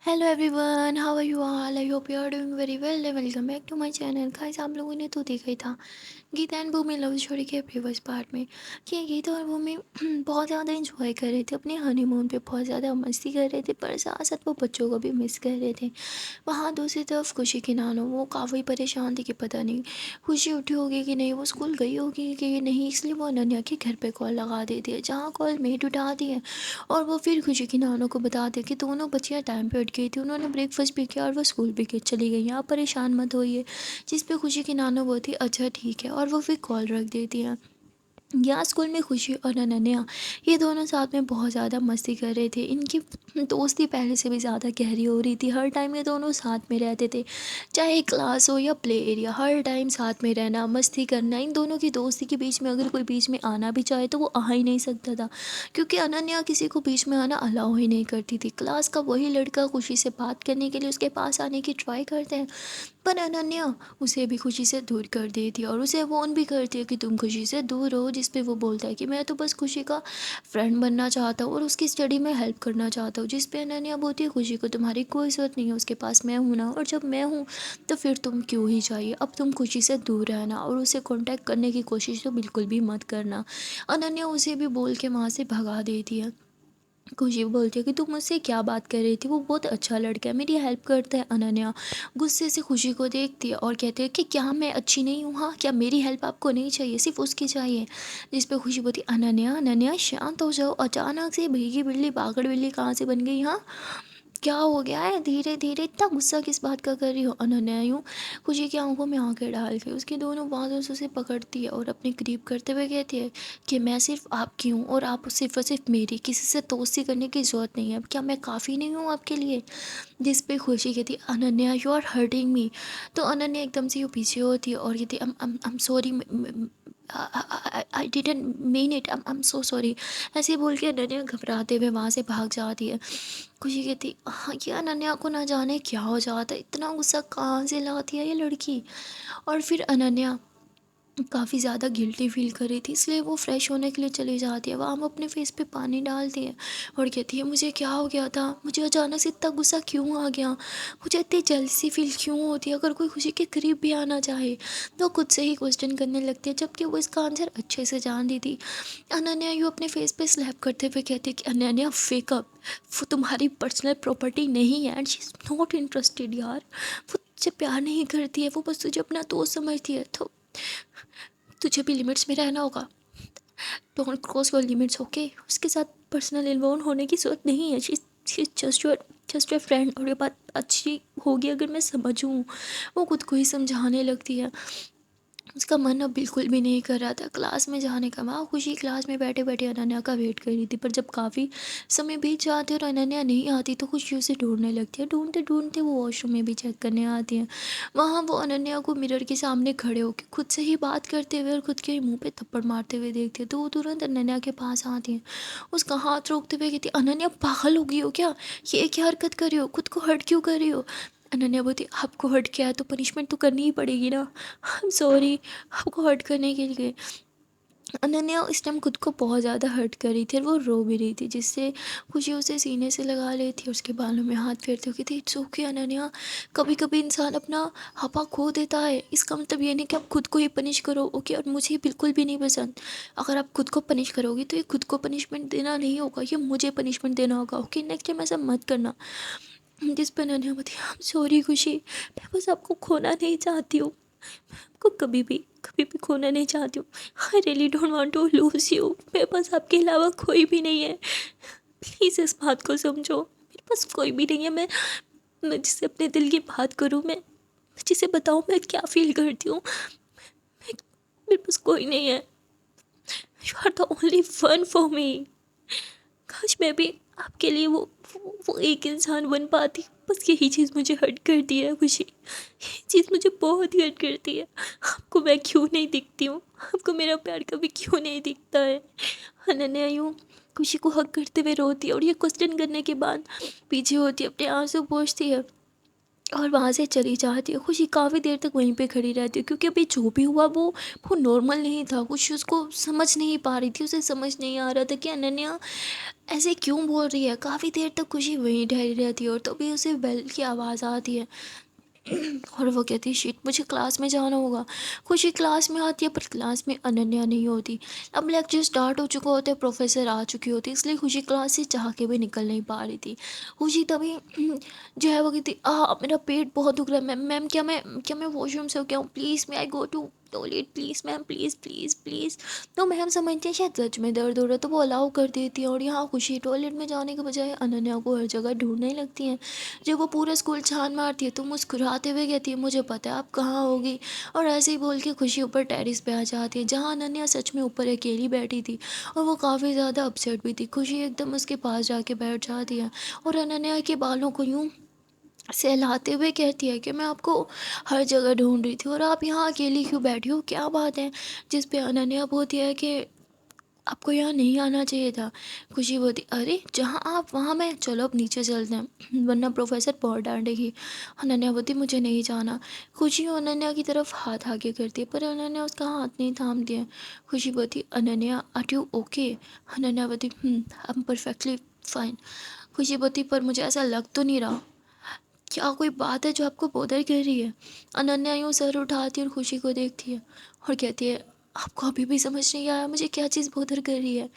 Hello everyone, how are you all? I hope you are doing very well. Welcome back to my channel. Guys, आप लोगों ने तो देखा ही था Geeta and Bhumi love story के प्रीवियस पार्ट में कि गीता और भूमि बहुत ज़्यादा इंजॉय कर रहे थे अपने हनीमून पे, बहुत ज़्यादा मस्ती कर रहे थे, पर साथ साथ वो बच्चों को भी मिस कर रहे थे। वहाँ दूसरी तरफ खुशी की नानो वो काफ़ी परेशान थी कि पता नहीं खुशी उठी होगी कि नहीं, वो स्कूल गई होगी कि नहीं, इसलिए वो अनन्या के घर पे कॉल लगा देती है, जहाँ कॉल मेड उठाती है और वो फिर खुशी की नानो को बताते कि दोनों बच्चियाँ टाइम पे उठ गई थी, उन्होंने ब्रेकफास्ट भी किया और वो स्कूल भी के चली गई, आप परेशान मत होइए। जिस पे खुशी की नानो वो थी अच्छा ठीक है, और वो फिर कॉल रख देती हैं। यहाँ स्कूल में खुशी और अनन्या ये दोनों साथ में बहुत ज़्यादा मस्ती कर रहे थे, इनकी दोस्ती पहले से भी ज़्यादा गहरी हो रही थी। हर टाइम ये दोनों साथ में रहते थे, चाहे क्लास हो या प्ले एरिया, हर टाइम साथ में रहना, मस्ती करना। इन दोनों की दोस्ती के बीच में अगर कोई बीच में आना भी चाहे तो वो आ ही नहीं सकता था, क्योंकि अनन्या किसी को बीच में आना अलाउ ही नहीं करती थी। क्लास का वही लड़का खुशी से बात करने के लिए उसके पास आने की ट्राई करते हैं, पर अनन्या उसे भी खुशी से दूर कर देती है और उसे वॉर्न भी करती है कि तुम खुशी से दूर हो, जिस पे वो बोलता है कि मैं तो बस खुशी का फ्रेंड बनना चाहता हूँ और उसकी स्टडी में हेल्प करना चाहता हूँ। जिस पे अनन्या बोलती है खुशी को तुम्हारी कोई ज़रूरत नहीं है, उसके पास मैं हूँ ना, और जब मैं हूँ तो फिर तुम क्यों ही चाहिए, अब तुम खुशी से दूर रहना और उसे कॉन्टैक्ट करने की कोशिश तो बिल्कुल भी मत करना। अनन्या उसे भी बोल के वहाँ से भगा देती है। खुशी बोलती है कि तू मुझसे क्या बात कर रही थी, वो बहुत अच्छा लड़का है, मेरी हेल्प करता है। अनन्या गुस्से से खुशी को देखती है और कहती है कि क्या मैं अच्छी नहीं हूँ? हाँ, क्या मेरी हेल्प आपको नहीं चाहिए, सिर्फ उसकी चाहिए? जिस पे खुशी बोलती है अनन्या अनन्या शांत हो जाओ, अचानक से भीगी बिल्ली भागड़ बिल्ली कहाँ से बन गई? हाँ, क्या हो गया है? धीरे धीरे इतना गुस्सा किस बात का कर रही हो? अनन्या यूँ खुशी की आंखों में आंखें डाल के उसकी दोनों बाजू से उसे पकड़ती है और अपने करीब करते हुए कहती है कि मैं सिर्फ आपकी हूँ और आप सिर्फ और सिर्फ मेरी, किसी से दोस्ती करने की ज़रूरत नहीं है। क्या मैं काफ़ी नहीं हूँ आपके लिए? जिस पे खुशी कहती Ananya you are hurting me. तो अनन्या एकदम से यूँ पीछे होती है और कहती I am sorry, I didn't mean it, I am so sorry. ऐसे बोल के अनन्या घबराते हुए वहाँ से भाग जाती है। खुशी कहती हाँ, ये अनन्या को ना जाने क्या हो जाता है, इतना गुस्सा कहाँ से लाती है ये लड़की। और फिर अनन्या काफ़ी ज़्यादा गिल्टी फील कर रही थी, इसलिए वो फ्रेश होने के लिए चली जाती है। वहाँ हम अपने फेस पे पानी डालती है और कहती है मुझे क्या हो गया था, मुझे अचानक से इतना गुस्सा क्यों आ गया, मुझे इतनी जेलसी फील क्यों होती है, अगर कोई खुशी के करीब भी आना चाहे तो खुद से ही क्वेश्चन करने लगती है, जबकि वो इसका आंसर अच्छे से जानती थी। अनन्या यू अपने फेस पे स्लैप करते हुए कहती है कि अनन्या फेकअप, वो तुम्हारी पर्सनल प्रॉपर्टी नहीं है and she is not interested यार, वो तुझे प्यार नहीं करती है, वो बस तुझे अपना दोस्त समझती है। तो तुझे भी लिमिट्स में रहना होगा, don't cross your limits, okay? उसके साथ पर्सनल इन्वॉल्व होने की ज़रूरत नहीं है, शी जस्ट योर फ्रेंड। और ये बात अच्छी होगी अगर मैं समझूँ। वो खुद को ही समझाने लगती है। उसका मन अब बिल्कुल भी नहीं कर रहा था क्लास में जाने का। वहाँ खुशी क्लास में बैठे बैठे अनन्या का वेट कर रही थी, पर जब काफ़ी समय बीत जाते और अनन्या नहीं आती तो खुशी उसे ढूंढने लगती है। ढूंढते ढूंढते वो वॉशरूम में भी चेक करने आती है। वहाँ वो अनन्या को मिरर के सामने खड़े होकर खुद से ही बात करते हुए और खुद के मुंह पे थप्पड़ मारते हुए देखती है, तो वो तुरंत अनन्या के पास आती है। उसका हाथ रोकते हुए कहती है अनन्या पागल हो गई हो क्या, ये क्या हरकत कर रही हो, खुद को हर्ट क्यों कर रही हो? अनन्या बोलती आपको हर्ट किया है तो पनिशमेंट तो करनी ही पड़ेगी ना, आई एम सॉरी आपको हर्ट करने के लिए। अनन्या इस टाइम खुद को बहुत ज़्यादा हर्ट कर रही थी और वो रो भी रही थी, जिससे खुशी उसे सीने से लगा लेती है, उसके बालों में हाथ फेरते हुए कहती इट्स ओके अनन्या, कभी कभी इंसान अपना हपा खो देता है, इसका मतलब ये नहीं कि आप खुद को ही पनिश करो, ओके? और मुझे बिल्कुल भी नहीं पसंद अगर आप खुद को पनिश करोगी तो ये खुद को पनिशमेंट देना नहीं होगा, ये मुझे पनिशमेंट देना होगा, ओके? नेक्स्ट टाइम ऐसा मत करना। जिस पर अनन्या बोलती आई एम सॉरी खुशी, मैं बस आपको खोना नहीं चाहती हूँ, को कभी भी खोना नहीं चाहती हूँ। I really don't want to lose you, मेरे पास आपके अलावा कोई भी नहीं है, प्लीज़ इस बात को समझो, मेरे पास कोई भी नहीं है। मैं जिससे अपने दिल की बात करूँ, मैं जिसे बताऊँ मैं क्या फील करती हूँ, मेरे पास कोई नहीं है। You are the only one for me. काश मैं भी आपके लिए वो एक इंसान बन पाती। बस यही चीज़ मुझे हर्ट करती है खुशी, ये चीज़ मुझे बहुत ही हर्ट करती है। आपको मैं क्यों नहीं दिखती हूँ, आपको मेरा प्यार कभी क्यों नहीं दिखता है? अनन्या यूँ खुशी को हक करते हुए रोती है और ये क्वेश्चन करने के बाद पीछे होती है, अपने आंसू पोंछती है और वहाँ से चली जाती है। खुशी काफ़ी देर तक वहीं पे खड़ी रहती है, क्योंकि अभी जो भी हुआ वो नॉर्मल नहीं था। खुशी उसको समझ नहीं पा रही थी, उसे समझ नहीं आ रहा था कि अनन्या ऐसे क्यों बोल रही है। काफ़ी देर तक खुशी वहीं ठहरी रहती है और तभी उसे बेल की आवाज़ आती है। और वो कहती है शिट, मुझे क्लास में जाना होगा। खुशी क्लास में आती है पर क्लास में अनन्या नहीं होती। अब लेक्चर स्टार्ट हो चुका होता है, प्रोफेसर आ चुकी होती है, इसलिए खुशी क्लास से चाह के भी निकल नहीं पा रही थी। खुशी तभी जो है वो कहती, मेरा पेट बहुत दुख रहा है मैम। मैम क्या मैं वॉशरूम से क्या हूँ, प्लीज़ मैं I go to toilet please ma'am, please please please. तो मैम समझती हैं शायद सच में दर्द हो रहा है, तो वो अलाउ कर देती है। और यहाँ खुशी टॉयलेट में जाने के बजाय अनन्या को हर जगह ढूंढने लगती हैं। जब वो पूरा स्कूल छान मारती है तो मुस्कुराते हुए कहती है मुझे पता है आप कहाँ होगी। और ऐसे ही बोल के खुशी ऊपर टेरेस पे आ जाती है, जहाँ अनन्या सच में ऊपर अकेली बैठी थी और वो काफ़ी ज़्यादा अपसेट भी थी। खुशी एकदम उसके पास जाके बैठ जाती है और अनन्या के बालों को यूं सहलाते हुए कहती है कि मैं आपको हर जगह ढूंढ रही थी और आप यहाँ अकेली क्यों बैठी हो, क्या बात है। जिस पे अनन्या बोलती है कि आपको यहाँ नहीं आना चाहिए था। खुशी बोलती अरे जहाँ आप वहाँ मैं, चलो अब नीचे चलते हैं वरना प्रोफेसर बहुत डांटेगी। अनन्या बोलती मुझे नहीं जाना। खुशी अनन्या की तरफ हाथ आगे करती है पर अनन्या उसका हाथ नहीं थामती है। खुशी बोलती Ananya are you okay. Ananya बोलती आई एम परफेक्टली फाइन। खुशी बोलती पर मुझे ऐसा लग तो नहीं रहा, क्या कोई बात है जो आपको बोदर कर रही है। अनन्या यूँ सर उठाती है और खुशी को देखती है और कहती है आपको अभी भी समझ नहीं आया मुझे क्या चीज़ बोदर कर रही है।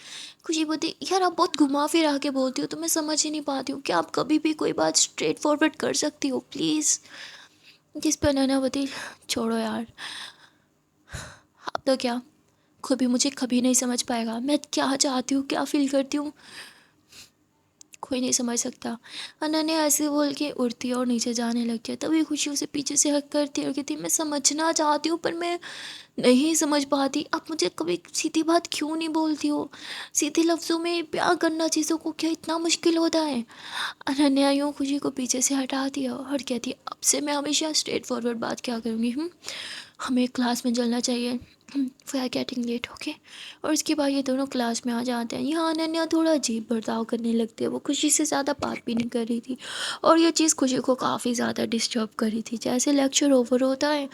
खुशी बोलती यार आप बहुत घुमा फिरा के बोलती हो तो मैं समझ ही नहीं पाती हूँ, क्या आप कभी भी कोई बात स्ट्रेट फॉरवर्ड कर सकती हो प्लीज़। जिस पर अनन्या बोलती छोड़ो यार, आप तो क्या खुद भी मुझे कभी नहीं समझ पाएगा, मैं क्या चाहती हूँ क्या फील करती हूँ कोई नहीं समझ सकता। अनन्या ऐसे बोल के उड़ती है और नीचे जाने लगती है। तभी खुशी उसे पीछे से हक करती है और कहती है मैं समझना चाहती हूँ पर मैं नहीं समझ पाती, आप मुझे कभी सीधी बात क्यों नहीं बोलती हो, सीधे लफ्ज़ों में प्यार करना चीज़ों को क्या इतना मुश्किल होता है। अनन्या यूँ खुशी को पीछे से हटाती है और कहती है अब से मैं हमेशा स्ट्रेट फॉरवर्ड बात क्या करूँगी। हमें क्लास में चलना चाहिए, we are getting late okay. और उसके बाद ये दोनों क्लास में आ जाते हैं। यहाँ अनन्या थोड़ा अजीब बर्ताव करने लगती है, वो खुशी से ज़्यादा बात भी नहीं कर रही थी और ये चीज़ खुशी को काफ़ी ज़्यादा डिस्टर्ब कर रही थी। जैसे लेक्चर ओवर होता है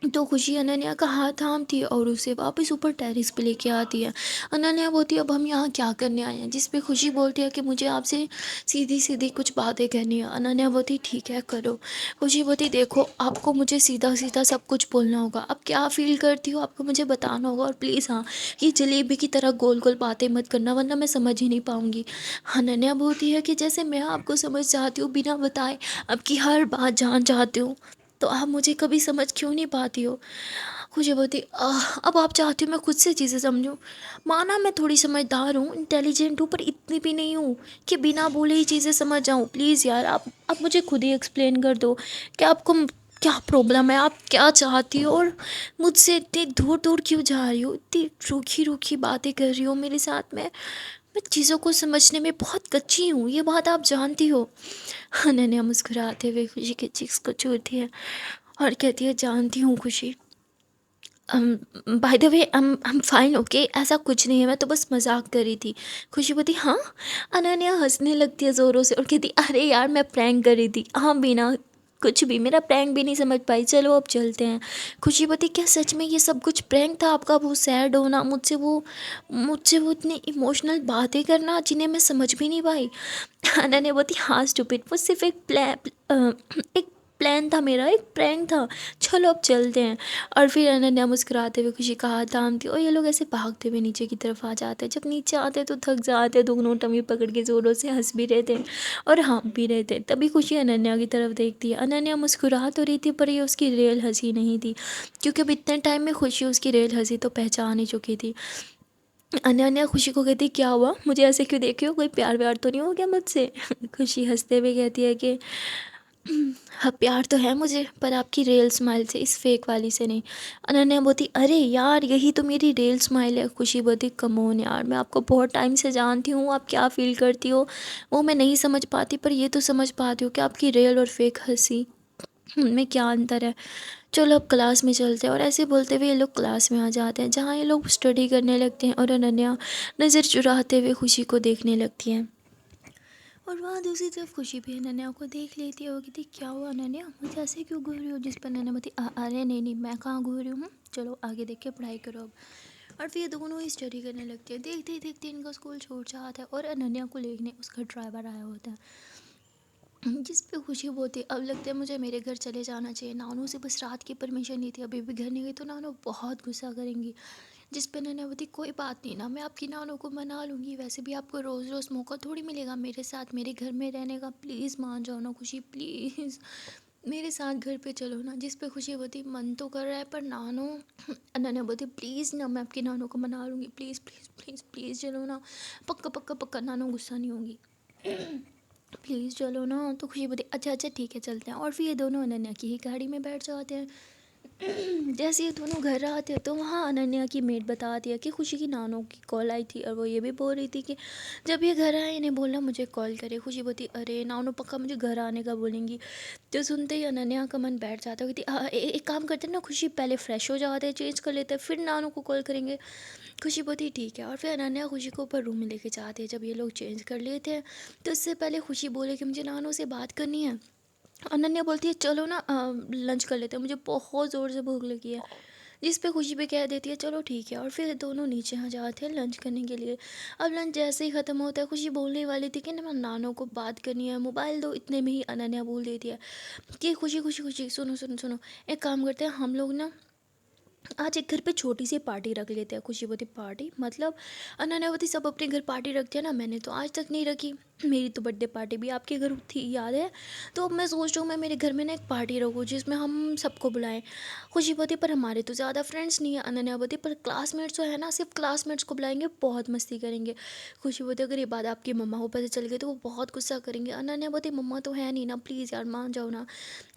तो खुशी अनन्या का हाथ थामती है और उसे वापस ऊपर टेरेस पे लेके आती है। अनन्या बोलती है अब हम यहाँ क्या करने आए हैं, जिस पे खुशी बोलती है कि मुझे आपसे सीधी सीधी कुछ बातें करनी है। अनन्या बोलती ठीक है करो। खुशी बोलती देखो आपको मुझे सीधा सीधा सब कुछ बोलना होगा, आप क्या फील करती हो आपको मुझे बताना होगा और प्लीज़ हाँ ये जलेबी की तरह गोल गोल बातें मत करना वरना मैं समझ ही नहीं पाऊँगी। अनन्या बोलती है कि जैसे मैं आपको समझ जाती हूँ बिना बताए, आपकी हर बात जान जाती हूँ, तो आप मुझे कभी समझ क्यों नहीं पाती हो। खुशी बोलती अब आप चाहती हो मैं खुद से चीज़ें समझूं। माना मैं थोड़ी समझदार हूँ इंटेलिजेंट हूँ पर इतनी भी नहीं हूँ कि बिना बोले ही चीज़ें समझ जाऊँ। प्लीज़ यार आप मुझे खुद ही एक्सप्लेन कर दो कि आपको क्या प्रॉब्लम है, आप क्या चाहती हो और मुझसे इतनी दूर दूर क्यों जा रही हो, इतनी रूखी रूखी बातें कर रही हो मेरे साथ में। मैं चीज़ों को समझने में बहुत कच्ची हूँ, ये बात आप जानती हो। अनन्या मुस्कुराते हुए खुशी के चीक्स को छूती है और कहती है जानती हूँ खुशी, by the way I am fine okay, ऐसा कुछ नहीं है मैं तो बस मजाक कर रही थी। खुशी बोलती हाँ। अनन्या हंसने लगती है ज़ोरों से और कहती अरे यार मैं प्रैंक कर रही थी, हाँ बिना कुछ भी मेरा प्रैंक भी नहीं समझ पाई, चलो अब चलते हैं। खुशी बोलती क्या सच में ये सब कुछ प्रैंक था आपका, वो सैड होना मुझसे वो इतनी इमोशनल बातें करना जिन्हें मैं समझ भी नहीं पाई। अनन्या बोलती हाँ स्टूपिड, वो सिर्फ एक प्लान था मेरा, एक प्रैंक था, चलो अब चलते हैं। और फिर अनन्या मुस्कुराते हुए खुशी का हाथ थामती और ये लोग ऐसे भागते हुए नीचे की तरफ आ जाते हैं। जब नीचे आते तो थक जाते, दोनों टमी पकड़ के ज़ोरों से हंस भी रहे थे और हाँफ भी रहे थे। तभी खुशी अनन्या की तरफ देखती है। अनन्या मुस्कुरा तो रही थी पर ये उसकी रियल हंसी नहीं थी, क्योंकि अब इतने टाइम में खुशी उसकी रियल हंसी तो पहचान ही चुकी थी। अनन्या खुशी को कहती क्या हुआ मुझे ऐसे क्यों देखे हो, कोई प्यार व्यार तो नहीं हो गया मुझसे। खुशी हंसते हुए कहती है कि हाँ प्यार तो है मुझे पर आपकी रियल स्माइल से, इस फेक वाली से नहीं। अनन्या बोती अरे यार यही तो मेरी रियल स्माइल है। खुशी बोती कम ऑन यार, मैं आपको बहुत टाइम से जानती हूँ, आप क्या फ़ील करती हो वो मैं नहीं समझ पाती पर ये तो समझ पाती हूँ कि आपकी रियल और फेक हंसी में क्या अंतर है। चलो अब क्लास में चलते हैं। और ऐसे बोलते हुए ये लोग क्लास में आ जाते हैं, जहाँ ये लोग स्टडी करने लगते हैं और अनन्या नज़र चुराते हुए खुशी को देखने लगती हैं। और वहाँ दूसरी तरफ खुशी भी अनन्या को देख लेती है। वो कहती क्या हुआ अनन्या, मुझे ऐसे क्यों घूर रही हो? जिस पर अनन्या बोलती अरे नहीं नहीं, मैं कहाँ घूर रही हूँ, चलो आगे देख के पढ़ाई करो अब। और फिर ये दोनों ही स्टडी करने लगते हैं। देखते ही देखते इनका स्कूल छूट जाता है और अनन्या को लेने उसका ड्राइवर आया होता है, जिस पे खुशी होती है अब लगता है मुझे मेरे घर चले जाना चाहिए। नानू से बस रात की परमिशन ली थी, अभी भी घर नहीं गई तो नानू बहुत गुस्सा करेंगी। जिस पे नैना बोलती कोई बात नहीं ना, मैं आपकी नानू को मना लूँगी, वैसे भी आपको रोज़ रोज़ मौका थोड़ी मिलेगा मेरे साथ मेरे घर में रहने का, प्लीज़ मान जाओ ना खुशी, प्लीज़ मेरे साथ घर पे चलो ना। जिस पे खुशी होती मन तो कर रहा है पर नानू नैना बोलती प्लीज़ ना, मैं आपकी नानू को मना लूँगी, प्लीज़ प्लीज़ प्लीज़ प्लीज़ चलो ना, पक्का पक्का पक्का, नानू गुस्सा नहीं होंगी, प्लीज़ चलो ना। तो खुशी बोलती अच्छा अच्छा ठीक है चलते हैं। और फिर ये दोनों अनन्या की ही गाड़ी में बैठ जाते हैं। जैसे ये दोनों घर आते हैं तो वहाँ अनन्या की मेड बताती है कि खुशी की नानों की कॉल आई थी और वो ये भी बोल रही थी कि जब ये घर आए इन्हें बोलना मुझे कॉल करे। खुशी बोलती अरे नानू पक्का मुझे घर आने का बोलेंगी। तो सुनते ही अनन्या का मन बैठ जाता है, कहती एक काम करते हैं ना खुशी, पहले फ्रेश हो जाते हैं, चेंज कर लेते हैं, फिर नानू को कॉल करेंगे। खुशी बोलती ठीक है। और फिर अनन्या खुशी को ऊपर रूम में लेके जाते हैं। जब ये लोग चेंज कर लेते हैं तो इससे पहले खुशी बोले कि मुझे नानू से बात करनी है। अनन्या बोलती है चलो ना लंच कर लेते हैं, मुझे बहुत ज़ोर से भूख लगी है। जिस पे खुशी भी कह देती है चलो ठीक है। और फिर दोनों नीचे आ जाते हैं लंच करने के लिए। अब लंच जैसे ही ख़त्म होता है खुशी बोलने वाली थी कि ना मैं नानों को बात करनी है, मोबाइल दो, इतने में ही अनन्या बोल देती है कि खुशी खुशी खुशी सुनो सुनो सुनो, एक काम करते हैं हम लोग ना आज एक घर पे छोटी सी पार्टी रख लेते हैं। खुशी बोलती पार्टी मतलब? अनन्या बोलती सब अपने घर पार्टी रखते हैं ना, मैंने तो आज तक नहीं रखी, मेरी तो बर्थडे पार्टी भी आपके घर थी याद है, तो अब मैं सोच रही हूँ मैं मेरे घर में ना एक पार्टी रखूँ जिसमें हम सबको बुलाएं। खुशी बोलती पर हमारे तो ज़्यादा फ्रेंड्स नहीं है। अनन्या बोलती पर क्लासमेट्स तो है ना, सिर्फ क्लासमेट्स को बुलाएंगे, बहुत मस्ती करेंगे। खुशी बोलती अगर ये बात आपकी मम्मा को पता चल गई तो वो बहुत गुस्सा करेंगे। अनन्या बोलती मम्मा तो है नहीं ना, प्लीज़ यार मान जाओ ना।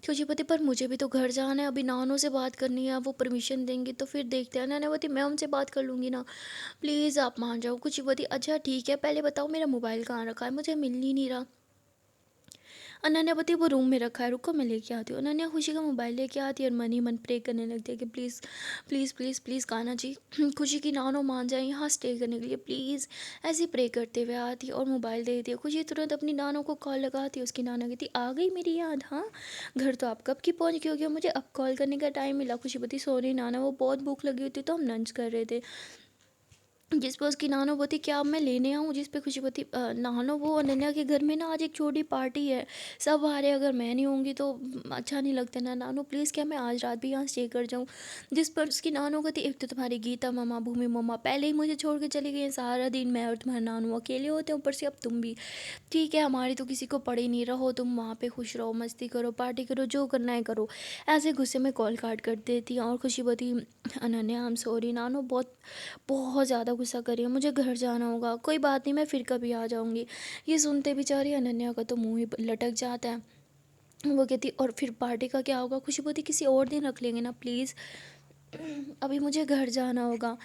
खुशीपति पर मुझे भी तो घर जाना है, अभी नानों से बात करनी है, वो परमिशन देंगे तो फिर देखते हैं। नैनावती मैं उनसे बात कर लूँगी ना, प्लीज़ आप मान जाओ। खुशीपति अच्छा ठीक है, पहले बताओ मेरा मोबाइल कहाँ रखा है, मुझे मिल ही नहीं रहा। अनन्या बोलती वो रूम में रखा है, रुको मैं लेके आती हूँ। अनन्या खुशी का मोबाइल लेके आती है और मन ही मन प्रे करने लगती है कि please please please please Kanha ji खुशी की नानो मान जाए यहाँ स्टे करने के लिए प्लीज़। ऐसे प्रे करते हुए आती है और मोबाइल दे देती है। खुशी तुरंत अपनी नानों को कॉल लगाती है। उसकी नाना कहती आ गई मेरी याद, हाँ घर तो आप कब की पहुँच गई होगी, मुझे अब कॉल करने का टाइम मिला। खुशी बोलती सॉरी नाना, वो बहुत भूख लगी हुई थी तो हम लंच कर रहे थे। जिस पे उसकी नानो बोती क्या अब मैं लेने आऊँ? जिस पे खुशी बोती नानो वो अनन्या के घर में ना आज एक छोटी पार्टी है, सब आ रहे हैं, अगर मैं नहीं होंगी तो अच्छा नहीं लगता ना नानो, प्लीज़ क्या मैं आज रात भी यहाँ स्टे कर जाऊँ? जिस पर उसकी नानो कहती एक तो तुम्हारी गीता मम्मा भूमि मम्मा पहले ही मुझे छोड़ के चली गई हैं, सारा दिन मैं और तुम्हारा नानू अकेले होते हैं, ऊपर से अब तुम भी। ठीक है हमारी तो किसी को पड़ी नहीं, रहो तुम वहाँ पे खुश रहो, मस्ती करो, पार्टी करो, जो करना है करो। ऐसे गुस्से में कॉल काट कर देती हैं। और खुशी बोती अनन्या आई एम सॉरी नानो, बहुत बहुत ज़्यादा गुस्सा कर रही है, मुझे घर जाना होगा, कोई बात नहीं मैं फिर कभी आ जाऊँगी। ये सुनते बेचारी अनन्या का तो मुँह ही लटक जाता है। वो कहती और फिर पार्टी का क्या होगा? खुशी बोती किसी और दिन रख लेंगे ना प्लीज़, अभी मुझे घर जाना होगा।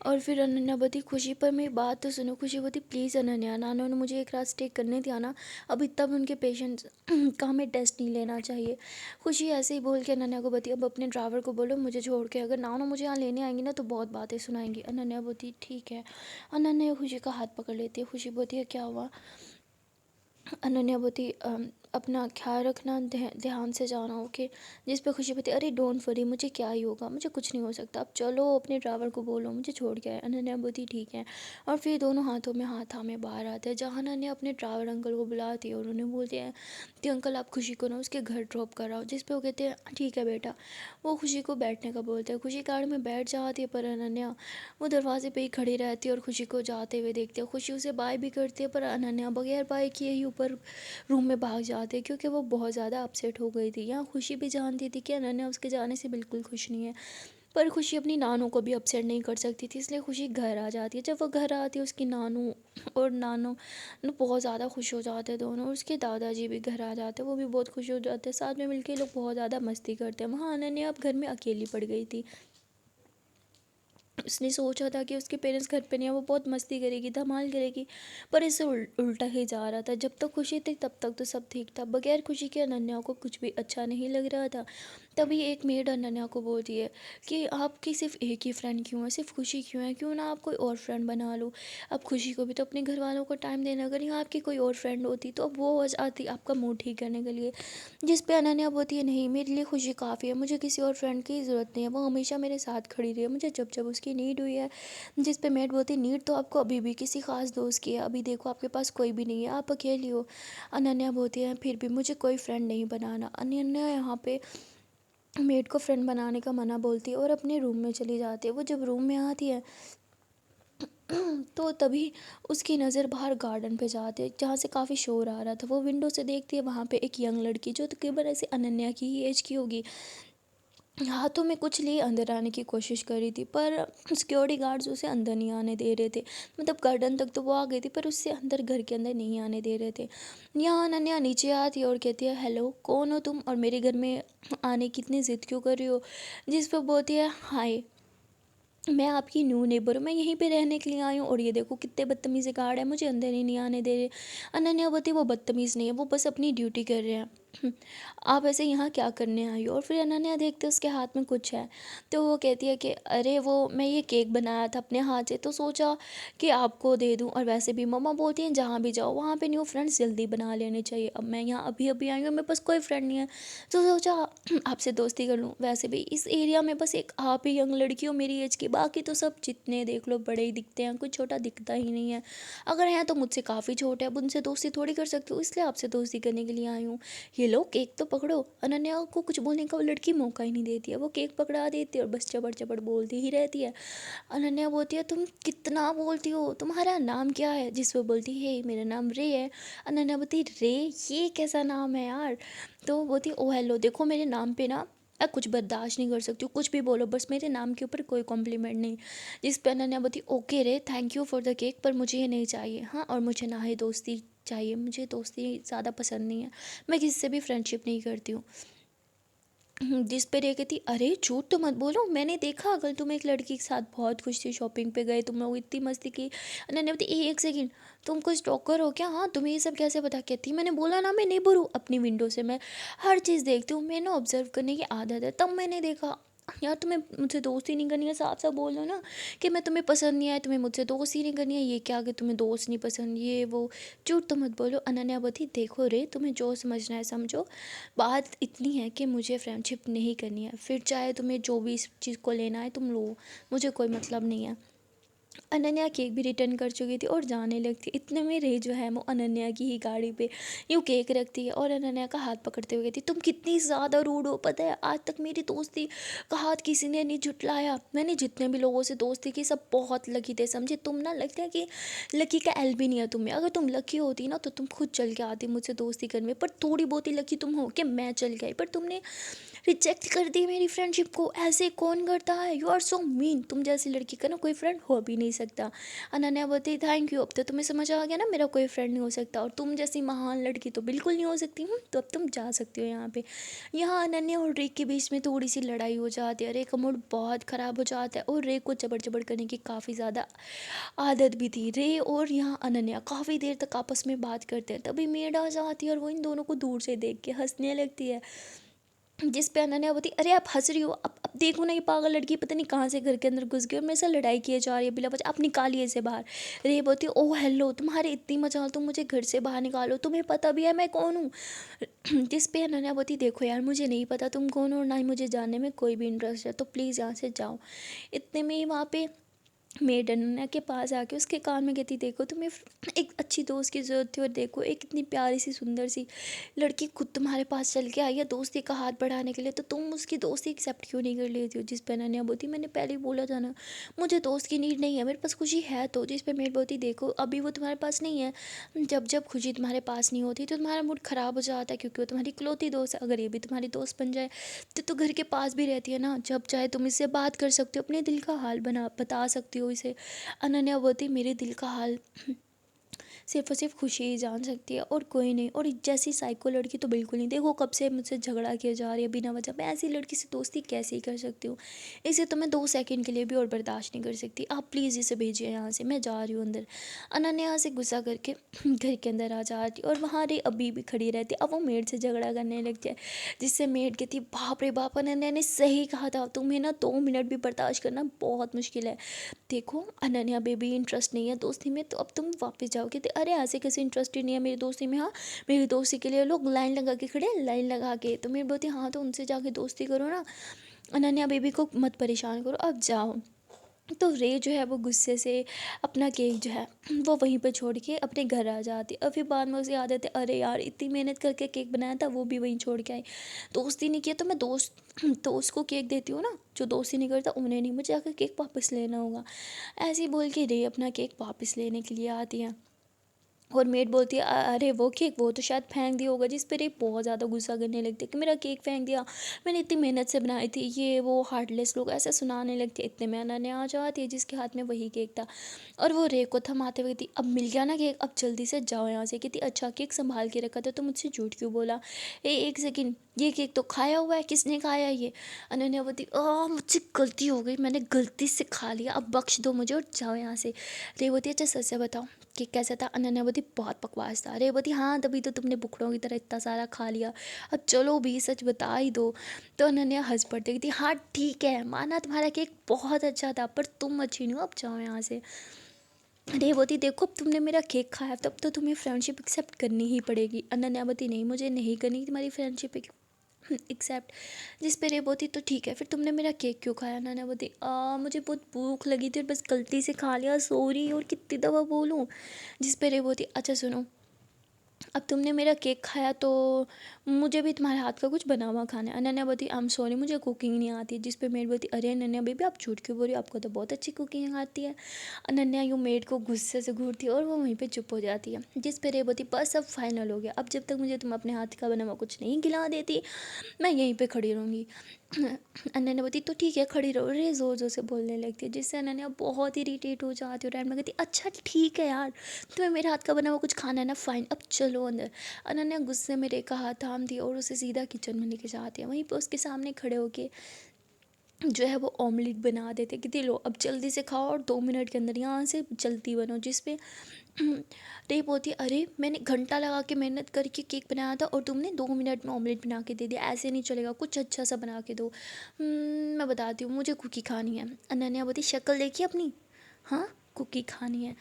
और फिर अनन्या बोती खुशी पर मेरी बात तो सुनो। खुशी बोती प्लीज़ अनन्या, नाना ने मुझे एक रात स्टे करने दिया ना, अब इतना भी उनके पेशेंट्स का हमें टेस्ट नहीं लेना चाहिए। खुशी ऐसे ही बोल के अनन्या को बोती अब अपने ड्राइवर को बोलो मुझे छोड़ के, अगर नानो मुझे यहाँ लेने आएंगी ना तो बहुत बातें सुनाएंगी। अनन्या बोती ठीक है। अनन्या खुशी का हाथ पकड़ लेती है। खुशी बोती है क्या हुआ? अनन्या बोती अपना ख्याल रखना, ध्यान से जाना ओके। जिस पे खुशी बोती अरे डोंट वरी, मुझे क्या ही होगा, मुझे कुछ नहीं हो सकता, अब चलो अपने ड्राइवर को बोलो मुझे छोड़ के आए। अनन्या बोती ठीक है। और फिर दोनों हाथों में हाथ थामे बाहर आते हैं, जहाँ अनन्या अपने ड्राइवर अंकल को बुलाती है और उन्हें बोलती है कि अंकल आप खुशी को ना उसके घर ड्रॉप कराओ। जिस पे वो कहते हैं ठीक है बेटा। वो खुशी को बैठने का बोलते हैं। खुशी कार में बैठ जाती है पर अनन्या वो दरवाजे पे ही खड़ी रहती है और खुशी को जाते हुए देखती है। खुशी उसे बाय भी करती है पर अनन्या बगैर बाय किए ही ऊपर रूम में भाग जाते हैं, क्योंकि वो बहुत ज़्यादा अपसेट हो गई थी। यहाँ खुशी भी जानती थी कि अनन्या उसके जाने से बिल्कुल खुश नहीं है, पर खुशी अपनी नानू को भी अपसेट नहीं कर सकती थी, इसलिए खुशी घर आ जाती है। जब वो घर आती है उसकी नानू और नानू बहुत ज़्यादा खुश हो जाते हैं दोनों, और उसके दादाजी भी घर आ जाते हैं, वो भी बहुत खुश हो जाते हैं। साथ में मिलकर लोग बहुत ज़्यादा मस्ती करते हैं। वहाँ अनन्या अब घर में अकेली पड़ गई थी। उसने सोचा था कि उसके पेरेंट्स घर पे नहीं है, वो बहुत मस्ती करेगी, धमाल करेगी, पर इससे उल्टा ही जा रहा था। जब तक खुशी थी तब तक तो सब ठीक था, बगैर खुशी के अनन्या को कुछ भी अच्छा नहीं लग रहा था। तभी एक मेड अनन्या को बोलती है कि आपकी सिर्फ एक ही फ्रेंड क्यों है, सिर्फ खुशी क्यों है, क्यों ना आप कोई और फ्रेंड बना लो। अब खुशी को भी तो अपने घर वालों को टाइम देना, अगर यहाँ आपकी कोई और फ्रेंड होती तो अब वो आती आपका मूड ठीक करने के लिए। जिस पे अनन्या बोलती है, नहीं मेरे लिए खुशी काफ़ी है, मुझे किसी और फ्रेंड की ज़रूरत नहीं है, वो हमेशा मेरे साथ खड़ी रही है मुझे जब जब उसकी नीड हुई है। जिस पे मेड बोलती है, नीड तो आपको अभी भी किसी खास दोस्त की है, अभी देखो आपके पास कोई भी नहीं है, आप अकेली हो। अनन्या बोलती है, फिर भी मुझे कोई फ्रेंड नहीं बनाना। अनन्या यहाँ पे मेड को फ्रेंड बनाने का मना बोलती है और अपने रूम में चली जाती है। वो जब रूम में आती है तो तभी उसकी नज़र बाहर गार्डन पे जाती है जहाँ से काफ़ी शोर आ रहा था। वो विंडो से देखती है, वहाँ पे एक यंग लड़की जो तकरीबन ऐसे अनन्या की ही एज की होगी, हाथों में कुछ लिए अंदर आने की कोशिश कर रही थी, पर सिक्योरिटी गार्ड्स उसे अंदर नहीं आने दे रहे थे। मतलब गार्डन तक तो वो आ गई थी, पर उससे अंदर घर के अंदर नहीं आने दे रहे थे। यहाँ अनन्या नीचे आती है और कहती है, हेलो कौन हो तुम, और मेरे घर में आने की इतनी ज़िद क्यों कर रही हो। जिस पर बोलती है, हाय मैं आपकी न्यू नेबर हूँ, मैं यहीं पे रहने के लिए आई हूँ, और ये देखो कितने बदतमीज़ गार्ड है, मुझे अंदर ही नहीं आने दे रहे। अनन्या बोलती, वो बदतमीज़ नहीं है, वो बस अपनी ड्यूटी कर रहे हैं। आप ऐसे यहाँ क्या करने आई हो। और फिर अनन्या देखते उसके हाथ में कुछ है, तो वो कहती है कि अरे वो मैं ये केक बनाया था अपने हाथ से, तो सोचा कि आपको दे दूँ, और वैसे भी मम्मा बोलती हैं जहाँ भी जाओ वहाँ पे न्यू फ्रेंड्स जल्दी बना लेने चाहिए। अब मैं यहाँ अभी अभी आई हूँ, मेरे पास कोई फ्रेंड नहीं है, तो सोचा आपसे दोस्ती कर लूँ। वैसे भी इस एरिया में बस एक आप ही यंग लड़की हो मेरी एज की, बाकी तो सब जितने देख लो बड़े ही दिखते हैं, कोई छोटा दिखता ही नहीं है। अगर हैं तो मुझसे काफ़ी छोटे हैं, अब उनसे दोस्ती थोड़ी कर सकती हूँ, इसलिए आपसे दोस्ती करने के लिए आई हूँ। ये लो केक तो पकड़ो। अनन्या को कुछ बोलने का वो लड़की मौका ही नहीं देती है, वो केक पकड़ा देती है और बस चबड़ चबड़ बोलती ही रहती है। अनन्या बोलती है, तुम कितना बोलती हो, तुम्हारा नाम क्या है। जिस वो बोलती है, मेरा नाम रे है। अनन्या बोलती, रे ये कैसा नाम है यार। तो वो बोलती, ओ हेलो देखो मेरे नाम पे ना कुछ बर्दाश्त नहीं कर सकती हूँ, कुछ भी बोलो, बस मेरे नाम के ऊपर कोई कॉम्प्लीमेंट नहीं। जिस पे अनन्या बोलती, ओके रे thank you for the cake, पर मुझे ये नहीं चाहिए, हाँ, और मुझे ना ही दोस्ती चाहिए, मुझे दोस्ती ज़्यादा पसंद नहीं है, मैं किसी से भी फ्रेंडशिप नहीं करती हूँ। जिस पे रे कहती, अरे झूठ तो मत बोलो, मैंने देखा कल तुम एक लड़की के साथ बहुत खुश थी, शॉपिंग पे गए तुम लोग, इतनी मस्ती की। अनन्या बोलती, एक सेकंड, तुम कुछ स्टॉकर हो क्या, हाँ तुम्हें ये सब कैसे पता। कहती, मैंने बोला ना मैं नेबर हूँ, अपनी विंडो से मैं हर चीज़ देखती हूँ, मैं ना ऑब्जर्व करने की आदत है, तब मैंने देखा। यार तुम्हें मुझसे दोस्ती नहीं करनी है, साफ साफ बोलो ना कि मैं तुम्हें पसंद नहीं आया, तुम्हें मुझसे दोस्ती नहीं करनी है, ये क्या कि तुम्हें दोस्त नहीं पसंद, ये वो झूठ तो मत बोलो। अनन्या बोलती, देखो रे तुम्हें जो समझना है समझो, बात इतनी है कि मुझे फ्रेंडशिप नहीं करनी है, फिर चाहे तुम्हें जो भी इस चीज़ को लेना है तुम लो, मुझे कोई मतलब नहीं है। अनन्या केक भी रिटर्न कर चुकी थी और जाने लगती, इतने में रे जो है वो अनन्या की ही गाड़ी पे यूँ केक रखती है और अनन्या का हाथ पकड़ते हुए कहती, तुम कितनी ज़्यादा रूड हो, पता है आज तक मेरी दोस्ती का हाथ किसी ने नहीं झुटलाया, मैंने जितने भी लोगों से दोस्ती की सब बहुत लकी थे, समझे, तुम ना लगता है कि लकी का एल भी नहीं है तुम्हें, अगर तुम लकी होती ना तो तुम खुद चल के आती मुझसे दोस्ती करने, पर थोड़ी बहुत ही लकी तुम हो कि मैं चल गई, पर तुमने रिजेक्ट कर दी मेरी फ्रेंडशिप को, ऐसे कौन करता है, यू आर सो मीन, तुम जैसी लड़की का ना कोई फ्रेंड हो भी नहीं सकता। अनन्या बोलती, थैंक यू, अब तो तुम्हें समझ आ गया ना मेरा कोई फ्रेंड नहीं हो सकता, और तुम जैसी महान लड़की तो बिल्कुल नहीं हो सकती हूँ, तो अब तुम जा सकती हो यहाँ पे। यहाँ अनन्या और रेक के बीच में थोड़ी सी लड़ाई हो जाती है, रेक का मूड बहुत ख़राब हो जाता है और रेक को चबड़ चबड़ करने की काफ़ी ज़्यादा आदत भी थी। रे और यहाँ अनन्या काफ़ी देर तक आपस में बात करते हैं, तभी मेड आ जाती है और वो इन दोनों को दूर से देख के हंसने लगती है। जिस पे अनन्या बोलती, अरे आप हंस रही हो, अब देखो ना ये पागल लड़की पता नहीं कहाँ से घर के अंदर घुस गई और मेरे साथ लड़ाई किए जा रही है बिला वजह, आप निकालिए इसे बाहर। रे बोलती, ओह हेलो तुम्हारी इतनी मजाल, तुम मुझे घर से बाहर निकालो, तुम्हें पता भी है मैं कौन हूँ। जिस पे अनन्या बोलती, देखो यार मुझे नहीं पता तुम कौन हो और ना ही मुझे जानने में कोई भी इंटरेस्ट है, तो प्लीज़ यहाँ से जाओ। इतने में ही वहाँ पे मेड अनन्या के पास आके उसके कान में कहती, देखो तुम्हें एक अच्छी दोस्त की ज़रूरत थी और देखो एक इतनी प्यारी सी सुंदर सी लड़की खुद तुम्हारे पास चल के आई है दोस्ती का हाथ बढ़ाने के लिए, तो तुम उसकी दोस्ती एक्सेप्ट क्यों नहीं कर लेती हो। जिस पे अनन्या बोलती, मैंने पहले ही बोला था ना मुझे दोस्त की नीड नहीं है, मेरे पास खुशी है। तो जिस पे मेड बोलती, देखो अभी वो तुम्हारे पास नहीं है, जब जब खुशी तुम्हारे पास नहीं होती तो तुम्हारा मूड ख़राब हो जाता है, क्योंकि वो तुम्हारी इकलौती दोस्त है, अगर ये भी तुम्हारी दोस्त बन जाए तो घर के पास भी रहती है ना, जब चाहे तुम इससे बात कर सकते हो, अपने दिल का हाल बता सकती हो इसे। अनन्या बोलती, मेरे दिल का हाल सिर्फ़ और सिर्फ खुशी ही जान सकती है और कोई नहीं। और जैसी साइको लड़की तो बिल्कुल नहीं। देखो कब से मुझसे झगड़ा किया जा रही है बिना वजह। मैं ऐसी लड़की से दोस्ती कैसे ही कर सकती हूँ? इसे तो मैं 2 सेकंड के लिए भी और बर्दाश्त नहीं कर सकती। आप प्लीज़ इसे भेजिए यहाँ से, मैं जा रही हूँ अंदर। अनन्या यहाँ से गुस्सा करके घर के अंदर आ जाती और वहाँ रे अभी भी खड़ी रहती। अब वो मेड से झगड़ा करने लगती है, जिससे मेड कहती बाप रे बाप, अनन्या ने सही कहा था, तुम्हें ना 2 मिनट भी बर्दाश्त करना बहुत मुश्किल है। देखो अनन्या बेबी इंटरेस्ट नहीं है दोस्ती में, तो अब तुम वापस जाओगे तो अरे ऐसे कैसे इंटरेस्ट ही नहीं है मेरी दोस्ती में? हाँ, मेरी दोस्ती के लिए लोग लाइन लगा के खड़े हैं, लाइन लगा के। तो मेरी बोलती हाँ, तो उनसे जाके दोस्ती करो ना, अनन्या बेबी को मत परेशान करो, अब जाओ। तो रे जो है वो गुस्से से अपना केक जो है वो वहीं पर छोड़ के अपने घर आ जाती। और फिर बाद में उसे याद आती अरे यार इतनी मेहनत करके केक बनाया था वो भी वहीं छोड़ के आई। दोस्ती नहीं किया तो मैं दोस्त को केक देती हूँ ना, जो दोस्ती नहीं करता उन्हें नहीं, मुझे आकर केक वापस लेना होगा। ऐसे ही बोल के रे अपना केक वापस लेने के लिए आती है। और मेड बोलती है अरे वो केक वो तो शायद फेंक दिया होगा, जिस पर ये बहुत ज़्यादा गुस्सा करने लगती है कि मेरा केक फेंक दिया, मैंने इतनी मेहनत से बनाई थी, ये वो हार्टलेस लोग ऐसे सुनाने लगते। इतने में अनन्या आ जाती है जिसके हाथ में वही केक था और वो रे को थमाते हुए थी अब मिल गया ना केक, अब जल्दी से जाओ यहाँ से। कहती अच्छा केक संभाल के रखा था तो मुझसे झूठ क्यों बोला? एक सेकेंड, ये केक तो खाया हुआ है, किसने खाया ये? अनन्या बोलती मुझसे गलती हो गई, मैंने गलती से खा लिया, अब बख्श दो मुझे और जाओ यहाँ से। रे बोलती अच्छा सच से बताओ कि कैसा था? अनन्या बोलती बहुत बकवास था। रे बोलती हाँ तभी तो तुमने बुकड़ों की तरह इतना सारा खा लिया, अब चलो भी सच बता ही दो। तो अनन्या हंस पड़ती थी हाँ ठीक है माना तुम्हारा केक बहुत अच्छा था पर तुम अच्छी नहीं हो, अब जाओ यहाँ से। रे बोलती देखो अब तुमने मेरा केक खाया तब तो तुम्हें फ्रेंडशिप एक्सेप्ट करनी ही पड़ेगी। अनन्या बोलती नहीं मुझे नहीं करनी तुम्हारी फ्रेंडशिप एक्सेप्ट। जिस पे रे बोलती तो ठीक है फिर तुमने मेरा केक क्यों खाया? नाना बोलती मुझे बहुत भूख लगी थी और बस गलती से खा लिया, सॉरी, और कितनी दफ़ा बोलूँ? जिस पे रे बोलती अच्छा सुनो, अब तुमने मेरा केक खाया तो मुझे भी तुम्हारे हाथ का कुछ बना हुआ खाना है। अनन्या बोलती आई एम सॉरी मुझे कुकिंग नहीं आती। जिस पे मेड बोलती अरे अनन्या बेबी आप झूठ क्यों बोल रही हो, आपको तो बहुत अच्छी कुकिंग आती है। अनन्या यूँ मेड को गुस्से से घूरती है और वो वहीं पे चुप हो जाती है। जिस पे रे बोलती बस अब फाइनल हो गया, अब जब तक मुझे तुम अपने हाथ का बना हुआ कुछ नहीं खिला देती मैं यहीं पे खड़ी रहूँगी। अनन्या बोलती तो ठीक है खड़ी रहो। रे ज़ोर ज़ोर से बोलने लगती है जिससे अनन्या बहुत इरीटेट हो जाती है और में कहती अच्छा ठीक है यार, तुम्हें मेरे हाथ का बना हुआ कुछ खाना है ना, फाइन अब चलो अंदर। अनन्या गुस्से में रे का हाथ थाम दी और उसे सीधा किचन में लेके जाती है। वहीं पर उसके सामने खड़े होके जो है वो ऑमलेट बना देते कि लो अब जल्दी से खाओ और 2 मिनट के अंदर यहाँ से जल्दी बनो। जिस पे टेप होती है अरे मैंने घंटा लगा के मेहनत करके केक बनाया था और तुमने 2 मिनट में ऑमलेट बना के दे दिया, ऐसे नहीं चलेगा, कुछ अच्छा सा बना के दो। मैं बताती हूँ मुझे कुकी खानी है। अनन्या बोलती शक्ल देखिए अपनी, हाँ कुकी खानी है।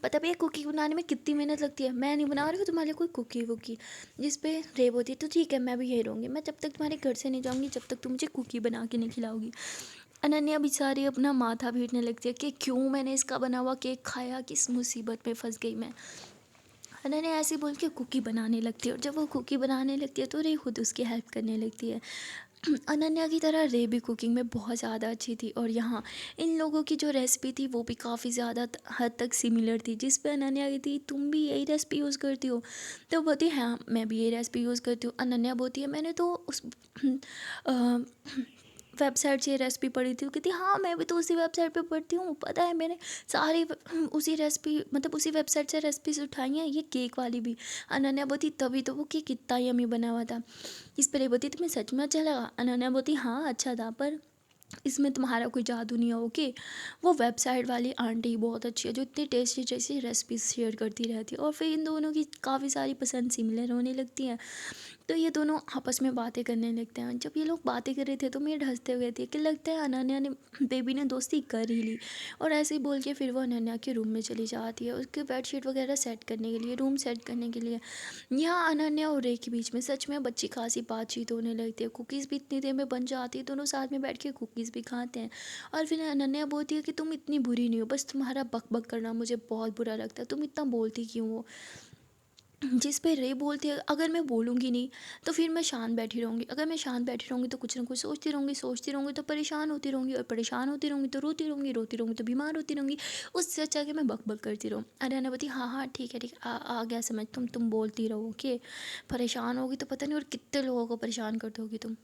पता भी है कुकी बनाने में कितनी मेहनत लगती है, मैं नहीं बना रही हूँ तुम्हारे लिए कोई कुकी वुकी। जिस पे रेब होती है तो ठीक है मैं भी यही रहूँगी, मैं जब तक तुम्हारे घर से नहीं जाऊँगी जब तक तुम मुझे कुकी बना के नहीं खिलाओगी। अनन्या बेचारी अपना माथा पीटने लगती है कि क्यों मैंने इसका बना हुआ केक खाया, किस मुसीबत में फंस गई मैं। अनन्या ऐसे बोल के कुकी बनाने लगती है और जब वो कुकी बनाने लगती है तो रे खुद उसकी हेल्प करने लगती है। अनन्या की तरह रे भी कुकिंग में बहुत ज़्यादा अच्छी थी और यहाँ इन लोगों की जो रेसिपी थी वो भी काफ़ी ज़्यादा हद तक सिमिलर थी। जिस पे अनन्या की थी तुम भी यही रेसिपी यूज़ करती हो? तो बोलती हाँ मैं भी यही रेसिपी यूज़ करती हूँ। अनन्या बोलती है मैंने तो उस वेबसाइट से रेसिपी पढ़ी थी। वो कहती हाँ मैं भी तो उसी वेबसाइट पे पढ़ती हूँ, पता है मैंने सारी उसी रेसिपी मतलब उसी वेबसाइट से रेसिपीज उठाई हैं, ये केक वाली भी। अनन्या बोलती तभी तो वो केक कितना यम्मी बना हुआ था। इस पर ये बोलती तुम्हें सच में अच्छा लगा? अनन्या बोलती हाँ अच्छा था पर इसमें तुम्हारा कोई जादू नहीं है। ओके, वो वेबसाइट वाली आंटी बहुत अच्छी है जो इतनी टेस्टी टेस्टी रेसिपीज शेयर करती रहती है और फिर इन दोनों की काफ़ी सारी पसंद सिमिलर होने लगती हैं। तो ये दोनों आपस में बातें करने लगते हैं। जब ये लोग बातें कर रहे थे तो मेड हंसते हुए थे कि लगता है अनन्या ने बेबी ने दोस्ती कर ही ली। और ऐसे ही बोल के फिर वो अनन्या के रूम में चली जाती है उसके बेडशीट वगैरह सेट करने के लिए, रूम सेट करने के लिए। यहाँ अनन्या और रे के बीच में सच में बच्ची खासी बातचीत होने लगती है। कुकीज़ भी इतनी देर में बन जाती है, दोनों साथ में बैठ के कुकीज़ भी खाते हैं। और फिर अनन्या बोलती है कि तुम इतनी बुरी नहीं हो, बस तुम्हारा बक बक करना मुझे बहुत बुरा लगता है, तुम इतना बोलती क्यों हो? जिस पे रे बोलती है अगर मैं बोलूँगी नहीं तो फिर मैं शांत बैठी रहूँगी, अगर मैं शांत बैठी रहूँगी तो कुछ ना कुछ सोचती रहूँगी तो परेशान होती रहूँगी, और परेशान होती रहूँगी तो रोती रहूँगी तो बीमार होती रहूँगी। उससे अच्छा कि मैं बक बक करती रहूँ। अरे अनन्या बोलती हाँ हाँ ठीक है ठीक है, आ गया समझ, तुम बोलती रहो कि परेशान होगी तो पता नहीं और कितने लोगों को परेशान करते होगी तुम।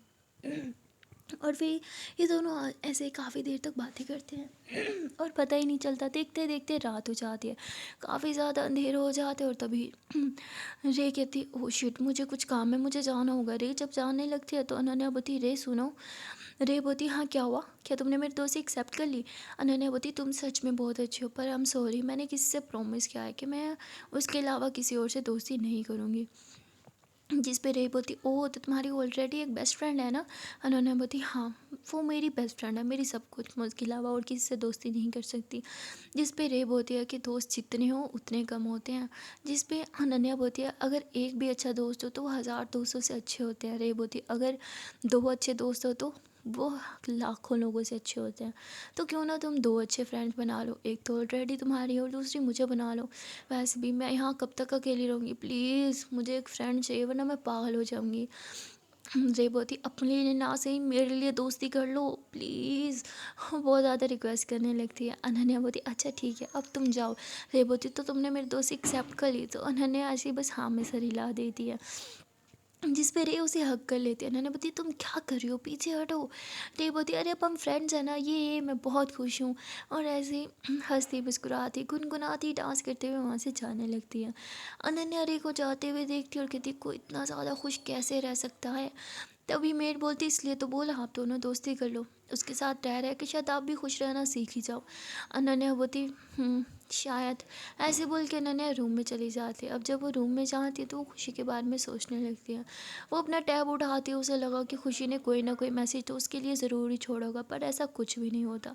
और फिर ये दोनों ऐसे काफ़ी देर तक बातें करते हैं और पता ही नहीं चलता, देखते देखते रात हो जाती है, काफ़ी ज़्यादा अंधेर हो जाते हैं। और तभी रे कहती ओ शिट, मुझे कुछ काम है, मुझे जाना होगा। रे जब जाने लगती है तो अनन्या बोती रे सुनो। रे बोती हाँ क्या हुआ, क्या तुमने मेरी दोस्ती एक्सेप्ट कर ली। अनन्या बोती तुम सच में बहुत अच्छी हो, पर आई एम सॉरी, मैंने किसी से प्रॉमिस किया है कि मैं उसके अलावा किसी और से दोस्ती नहीं करूँगी। जिस पे रे बोती ओह तो तुम्हारी ऑलरेडी एक बेस्ट फ्रेंड है ना। अनन्या बोती हाँ, वो मेरी बेस्ट फ्रेंड है, मेरी सब कुछ, मैं उसके अलावा और किसी से दोस्ती नहीं कर सकती। जिस पे रे बोती है कि दोस्त जितने हो उतने कम होते हैं। जिस पे अनन्या बोती है अगर एक भी अच्छा दोस्त हो तो वो 1000 दोस्तों से अच्छे होते हैं। रे बोती अगर 2 अच्छे दोस्त हो तो वो लाखों लोगों से अच्छे होते हैं। तो क्यों ना तुम 2 अच्छे फ्रेंड्स बना लो, एक तो ऑलरेडी तुम्हारी है और दूसरी मुझे बना लो। वैसे भी मैं यहाँ कब तक अकेली रहूँगी, प्लीज़ मुझे एक फ्रेंड चाहिए वरना मैं पागल हो जाऊँगी। रेवती अपने लिए ना सही मेरे लिए दोस्ती कर लो प्लीज़। बहुत ज़्यादा रिक्वेस्ट करने लगती है। अनन्या बोती अच्छा ठीक है अब तुम जाओ। रेवती तो तुमने मेरी दोस्ती एक्सेप्ट कर ली। तो अनन्या ऐसे ही बस हाँ में सर हिला देती है। जिस पे रे उसे हक कर लेती है। अनन्या बोती तुम क्या कर रही हो, पीछे हटो। रे बोती अरे अब हम फ्रेंड्स हैं ना, ये मैं बहुत खुश हूँ। और ऐसे ही हंसती मुस्कुराती गुनगुनाती डांस करते हुए वहाँ से जाने लगती है। अनन्या रे को जाते हुए देखती है और कहती कोई इतना ज़्यादा खुश कैसे रह सकता है। तभी मेड बोलती इसलिए तो बोला आप दोनों दोस्ती कर लो, उसके साथ रह रहे कि शायद आप भी खुश रहना सीख ही जाओ। अनन्या बोती शायद। ऐसे बोल के अनन्या रूम में चली जाती है। अब जब वो रूम में जाती है तो वो खुशी के बारे में सोचने लगती है। वो अपना टैब उठाती है, उसे लगा कि खुशी ने कोई ना कोई मैसेज तो उसके लिए ज़रूर ही छोड़ा होगा, पर ऐसा कुछ भी नहीं होता।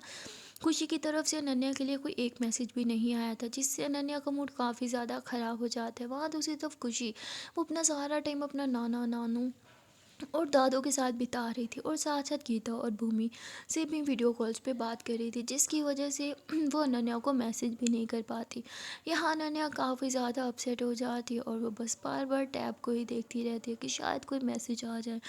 खुशी की तरफ से अनन्या के लिए कोई एक मैसेज भी नहीं आया था, जिससे अनन्या का मूड काफ़ी ज़्यादा ख़राब हो जाता है। वहाँ दूसरी तरफ खुशी वो अपना सारा टाइम अपना नाना नानू और दादों के साथ बिता रही थी और साथ साथ गीता और भूमि से भी वीडियो कॉल्स पे बात कर रही थी, जिसकी वजह से वो अनन्या को मैसेज भी नहीं कर पाती। यहाँ अनन्या काफ़ी ज़्यादा अपसेट हो जाती है और वो बस बार बार टैब को ही देखती रहती है कि शायद कोई मैसेज आ जाए।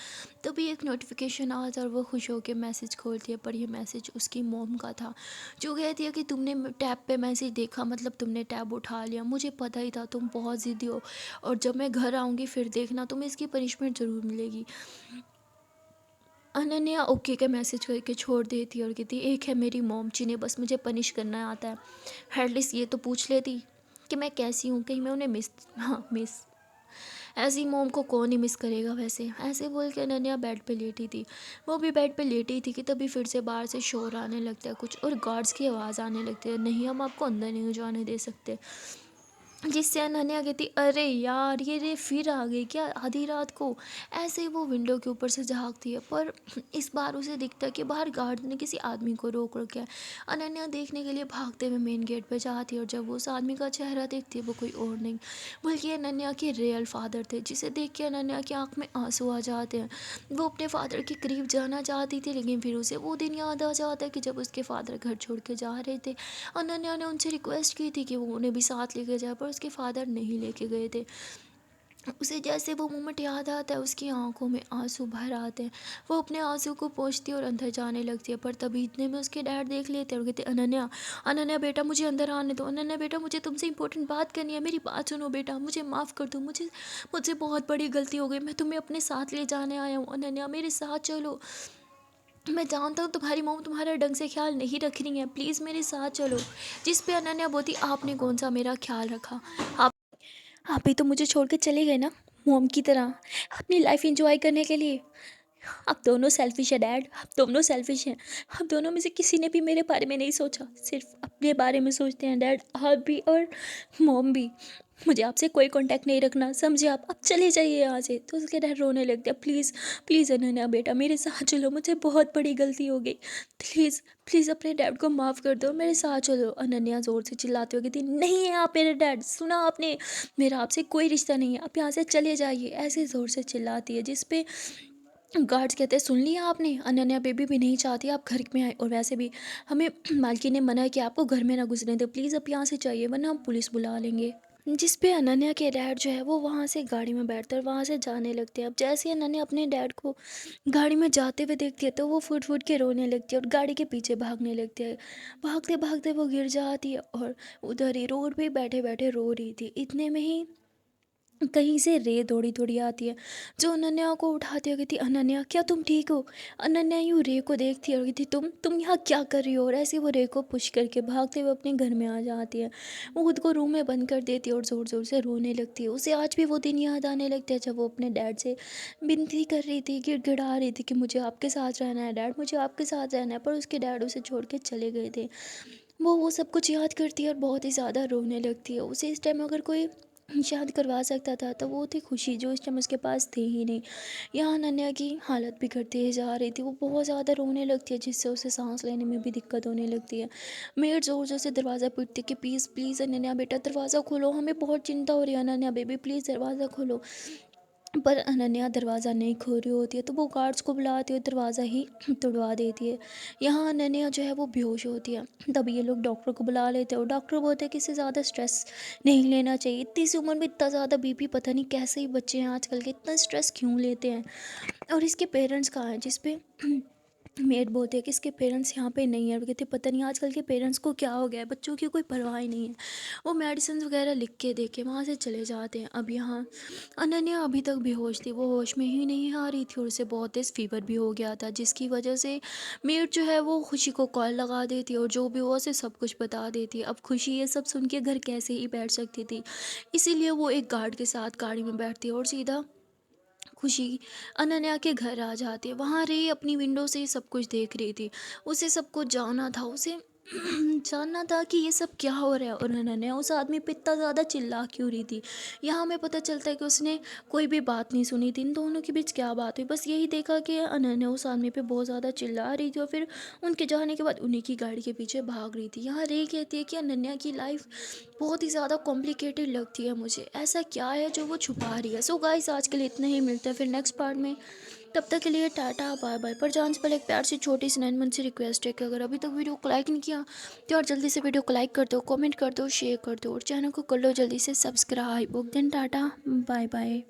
तभी एक नोटिफिकेशन आता है और वो खुश होकर मैसेज खोलती है, पर यह मैसेज उसकी मोम का था, जो कहती है कि तुमने टैब पे मैसेज देखा मतलब तुमने टैब उठा लिया, मुझे पता ही था तुम बहुत ज़िद्दी हो, और जब मैं घर आऊँगी फिर देखना तुम्हें इसकी पनिशमेंट ज़रूर मिलेगी। अनन्या ओके का मैसेज करके छोड़ देती है और कहती एक है मेरी मॉम जिन्हें बस मुझे पनिश करना आता है, एटलीस्ट ये तो पूछ लेती कि मैं कैसी हूँ, कहीं मैं उन्हें मिस हाँ मिस, ऐसी मॉम को कौन ही मिस करेगा वैसे। ऐसे बोल के अनन्या बेड पे लेटी थी। वो भी बेड पे लेटी थी कि तभी फिर से बाहर से शोर आने लगता है कुछ, और गार्ड्स की आवाज़ आने लगती है नहीं हम आपको अंदर नहीं जाने दे सकते। जिससे अनन्या कहती अरे यार ये रे फिर आ गई क्या आधी रात को। ऐसे ही वो विंडो के ऊपर से झांकती है, पर इस बार उसे दिखता है कि बाहर गार्ड ने किसी आदमी को रोक रखा है। अनन्या देखने के लिए भागते हुए मेन गेट पर जाती है और जब वो उस आदमी का चेहरा देखती है वो कोई और नहीं बल्कि अनन्या के रियल फादर थे, जिसे देख के अनन्या की आँख में आंसू आ जाते हैं। वो अपने फादर के करीब जाना चाहती थी, लेकिन फिर उसे वो दिन याद आ जाता है कि जब उसके फादर घर छोड़ के जा रहे थे। अनन्या ने उनसे रिक्वेस्ट की थी कि वो उन्हें भी साथ लेके जाए, पर उसके फादर नहीं लेके गए थे। उसे जैसे वो मोमेंट याद आता है उसकी आंखों में आंसू भर आते हैं। वो अपने आंसू को पोंछती है और अंदर जाने लगती है, पर तभी इतने में उसके डैड देख लेते हैं और कहते अनन्या, अनन्या बेटा मुझे अंदर आने दो, अनन्या बेटा मुझे तुमसे इंपॉर्टेंट बात करनी है, मेरी बात सुनो बेटा, मुझे माफ़ कर दो, मुझे मुझसे बहुत बड़ी गलती हो गई, मैं तुम्हें अपने साथ ले जाने आया हूँ, अनन्या मेरे साथ चलो। मैं जानता हूँ तुम्हारी मोम तुम्हारा ढंग से ख्याल नहीं रख रही है, प्लीज़ मेरे साथ चलो। जिस पे अनन्या बोती आपने कौन सा मेरा ख्याल रखा, आप भी तो मुझे छोड़ के चले गए ना मोम की तरह अपनी लाइफ एंजॉय करने के लिए। आप दोनों सेल्फिश है डैड, आप दोनों सेल्फिश हैं। आप दोनों में से किसी ने भी मेरे बारे में नहीं सोचा, सिर्फ अपने बारे में सोचते हैं डैड, आप भी और मॉम भी। मुझे आपसे कोई कांटेक्ट नहीं रखना, समझे आप चले जाइए यहाँ से। तो उसके डैड रोने लगते हैं प्लीज़ प्लीज़ अनन्या बेटा मेरे साथ चलो, मुझे बहुत बड़ी गलती हो गई, प्लीज़ प्लीज़ अपने डैड को माफ़ कर दो, मेरे साथ चलो। अनन्या ज़ोर से चिल्लाती होगी थी नहीं है आप मेरे डैड, सुना आपने, मेरा आपसे कोई रिश्ता नहीं है, आप यहाँ से चले जाइए, ऐसे ज़ोर से चिल्लाती है। जिस पे गार्ड्स कहते हैं सुन लिया आपने, अनन्या बेबी भी नहीं चाहती आप घर में आए, और वैसे भी हमें मालकिन ने मना किया आपको घर में ना घुसने दे, प्लीज़ अब यहाँ से जाइए वरना हम पुलिस बुला लेंगे। जिस पे अनन्या के डैड जो है वो वहाँ से गाड़ी में बैठते और वहाँ से जाने लगते हैं। अब जैसे ही अनन्या अपने डैड को गाड़ी में जाते हुए देखती है तो वो फुट फुट के रोने लगती है और गाड़ी के पीछे भागने लगती है। भागते भागते वो गिर जाती है और उधर ही रोड पे बैठे बैठे रो रही थी। इतने में ही कहीं से रे दौड़ी दौड़ी आती है, जो अनन्या को उठाती है, कहती अनन्या क्या तुम ठीक हो। अनन्या यूँ रे को देखती है और कहती तुम यहाँ क्या कर रही हो। और ऐसे वो रे को पुश करके भागते हुए अपने घर में आ जाती है। वो खुद को रूम में बंद कर देती है और ज़ोर ज़ोर से रोने लगती है। उसे आज भी वो दिन याद आने लगते हैं जब वो अपने डैड से विनती कर रही थी, गिड़गिड़ा रही थी कि मुझे आपके साथ रहना है डैड, मुझे आपके साथ रहना है, पर उसके डैड उसे छोड़ के चले गए थे। वो सब कुछ याद करती है और बहुत ही ज़्यादा रोने लगती है। उसे इस टाइम अगर कोई शांत करवा सकता था तो वो थी खुशी, जो इस टाइम उसके पास थे ही नहीं। यहाँ अनन्या की हालत बिगड़ती ही जा रही थी, वो बहुत ज़्यादा रोने लगती है जिससे उसे सांस लेने में भी दिक्कत होने लगती है। मेड ज़ोर ज़ोर से दरवाज़ा पीटती है कि प्लीज़ प्लीज़ अनन्या बेटा दरवाज़ा खोलो, हमें बहुत चिंता हो रही है अनन्या बेबी, प्लीज़ दरवाज़ा खोलो। पर अनन्या दरवाज़ा नहीं खोल रही होती है, तो वो गार्ड्स को बुलाती है, दरवाज़ा ही तोड़वा देती है। यहाँ अनन्या जो है वो बेहोश होती है। तभी ये लोग डॉक्टर को बुला लेते हैं और डॉक्टर बोलते हैं कि इसे ज़्यादा स्ट्रेस नहीं लेना चाहिए, इतनी सी उम्र में इतना ज़्यादा बीपी, पता नहीं कैसे ही बच्चे हैं आजकल के, इतना स्ट्रेस क्यों लेते हैं। और इसके पेरेंट्स कहाँ हैं, जिस पे मेड बोलती है कि इसके पेरेंट्स यहाँ पे नहीं है। वो कहते पता नहीं आजकल के पेरेंट्स को क्या हो गया है, बच्चों की कोई परवाह ही नहीं है। वो मेडिसिन वगैरह लिख के दे के वहाँ से चले जाते हैं। अब यहाँ अनन्या अभी तक बेहोश थी, वो होश में ही नहीं आ रही थी और उसे बहुत तेज़ फीवर भी हो गया था, जिसकी वजह से मेड जो है वो खुशी को कॉल लगा देती है और जो भी हुआ उसे सब कुछ बता देती है। अब खुशी ये सब सुन के घर कैसे ही बैठ सकती थी, इसीलिए वो एक गार्ड के साथ गाड़ी में बैठती है और सीधा खुशी अनन्या के घर आ जाती है। वहाँ रे अपनी विंडो से सब कुछ देख रही थी, उसे सब कुछ जानना था, उसे जानना था कि ये सब क्या हो रहा है और अनन्या उस आदमी पे इतना ज़्यादा चिल्ला क्यों रही थी। यहाँ हमें पता चलता है कि उसने कोई भी बात नहीं सुनी थी, इन दोनों के बीच क्या बात हुई, बस यही देखा कि अनन्या उस आदमी पे बहुत ज़्यादा चिल्ला रही थी और फिर उनके जाने के बाद उन्हीं की गाड़ी के पीछे भाग रही थी। यहाँ रे कहती है कि अनन्या की लाइफ बहुत ही ज़्यादा कॉम्प्लिकेटेड लगती है मुझे, ऐसा क्या है जो वो छुपा रही है। सो गाइस आज के लिए इतना ही, मिलता है फिर नेक्स्ट पार्ट में। तब तक के लिए टाटा बाय बाय। पर जाने से पहले एक प्यार से छोटी सी 9 मंथ से रिक्वेस्ट है कि अगर अभी तक वीडियो को लाइक नहीं किया तो यार जल्दी से वीडियो को लाइक कर दो, कमेंट कर दो, शेयर कर दो और चैनल को कर लो जल्दी से subscribe. Okay then tata bye bye.